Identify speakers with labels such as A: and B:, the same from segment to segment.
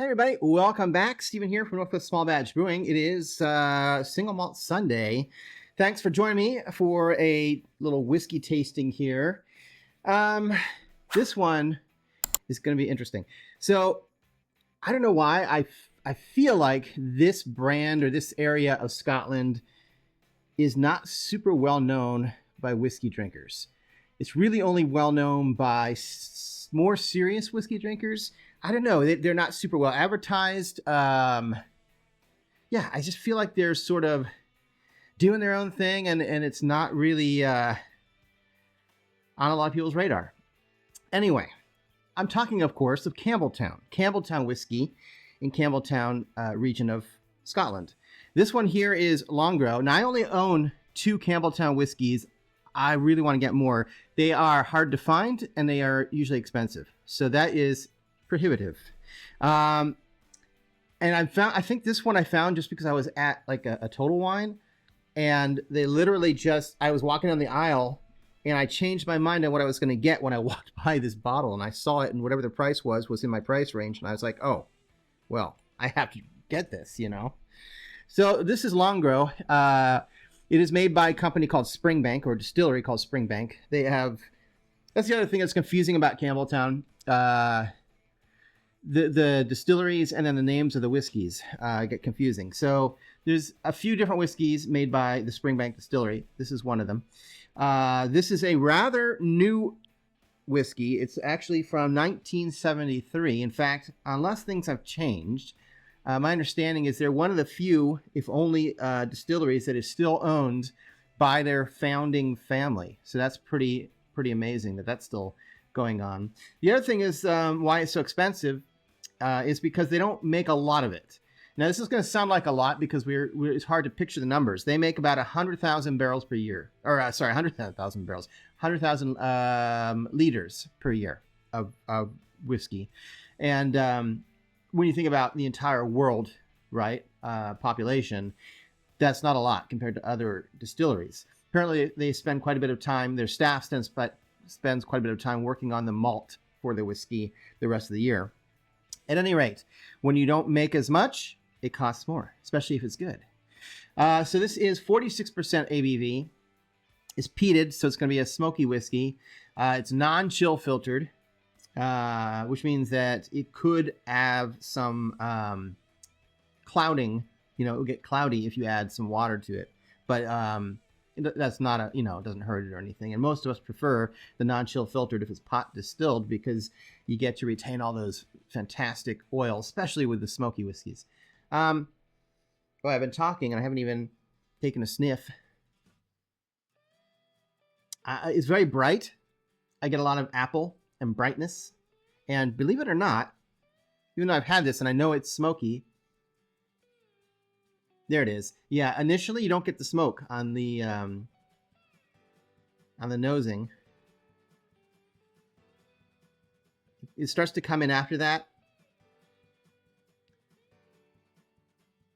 A: Hey everybody, welcome back. Stephen here from Northwest Small Batch Brewing. It is Single Malt Sunday. Thanks for joining me for a little whiskey tasting here. This one is going to be interesting. So I don't know why I feel like this brand or this area of Scotland is not super well known by whiskey drinkers. It's really only well known by more serious whiskey drinkers. I don't know. They're not super well advertised. Yeah, I just feel like they're sort of doing their own thing, and it's not really on a lot of people's radar. Anyway, I'm talking, of course, of Campbelltown whiskey in Campbelltown region of Scotland. This one here is Longrow. Now, I only own 2 Campbelltown whiskeys. I really want to get more. They are hard to find, and they are usually expensive. So that is prohibitive. And I think this one I found just because I was at like a Total Wine, and they literally I was walking down the aisle and I changed my mind on what I was going to get when I walked by this bottle, and I saw it, and whatever the price was in my price range, and I was like, oh, well, I have to get this, So this is Longrow. It is made by a company called Springbank, or a distillery called Springbank. That's the other thing that's confusing about Campbelltown. The distilleries and then the names of the whiskeys get confusing. So there's a few different whiskeys made by the Springbank distillery. This is one of them. This is a rather new whiskey. It's actually from 1973. In fact, unless things have changed, my understanding is they're one of the few, if only, distilleries that is still owned by their founding family. So that's pretty amazing that that's still going on. The other thing is why it's so expensive is because they don't make a lot of it. Now, this is going to sound like a lot because it's hard to picture the numbers. They make about 100,000 barrels per year, or 100,000 barrels, 100,000 liters per year of whiskey. And when you think about the entire world, right, population, that's not a lot compared to other distilleries. Apparently, they spend quite a bit of time, their staff spends quite a bit of time working on the malt for the whiskey the rest of the year. At any rate, when you don't make as much, it costs more, especially if it's good. So this is 46% ABV. It's peated, so it's going to be a smoky whiskey. It's non-chill filtered, which means that it could have some clouding. It will get cloudy if you add some water to it. But that's not it doesn't hurt it or anything. And most of us prefer the non-chill filtered if it's pot distilled, because you get to retain all those fantastic oils, especially with the smoky whiskeys. I've been talking and I haven't even taken a sniff. It's very bright. I get a lot of apple and brightness. And believe it or not, even though I've had this and I know it's smoky, there it is. Yeah, initially you don't get the smoke on the nosing. It starts to come in after that.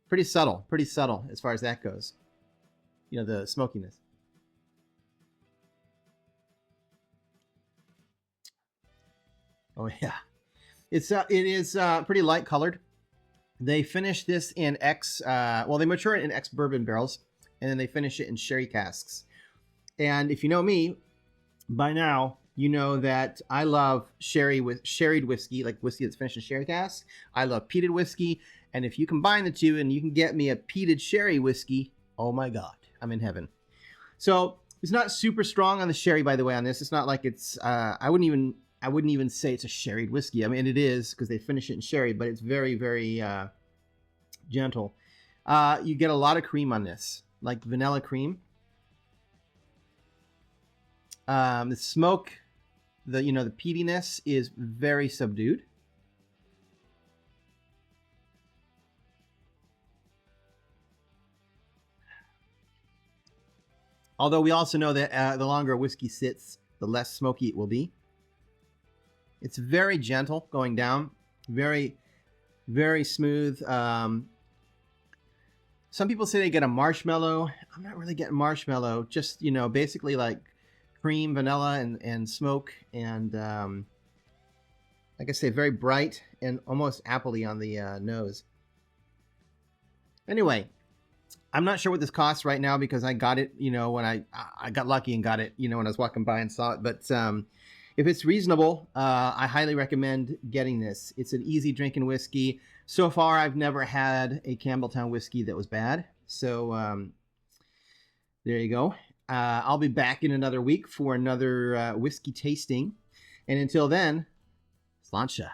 A: Pretty subtle as far as that goes. The smokiness. Oh yeah, it is pretty light colored. They finish this in they mature it in ex-bourbon barrels, and then they finish it in sherry casks. And if you know me, by now, you know that I love sherried whiskey, like whiskey that's finished in sherry casks. I love peated whiskey, and if you combine the two and you can get me a peated sherry whiskey, oh my God, I'm in heaven. So it's not super strong on the sherry, by the way, on this. It's not like it's, I wouldn't even say it's a sherried whiskey. I mean, it is because they finish it in sherry, but it's very, very gentle. You get a lot of cream on this, like vanilla cream. The smoke, the peatiness is very subdued. Although we also know that the longer a whiskey sits, the less smoky it will be. It's very gentle going down, very, very smooth. Some people say they get a marshmallow. I'm not really getting marshmallow, just, basically like cream, vanilla, and smoke, and like I say, very bright and almost appley on the nose. Anyway, I'm not sure what this costs right now because I got it, when I got lucky and got it, when I was walking by and saw it. But if it's reasonable, I highly recommend getting this. It's an easy drinking whiskey. So far, I've never had a Campbelltown whiskey that was bad. So there you go. I'll be back in another week for another whiskey tasting. And until then, sláinte.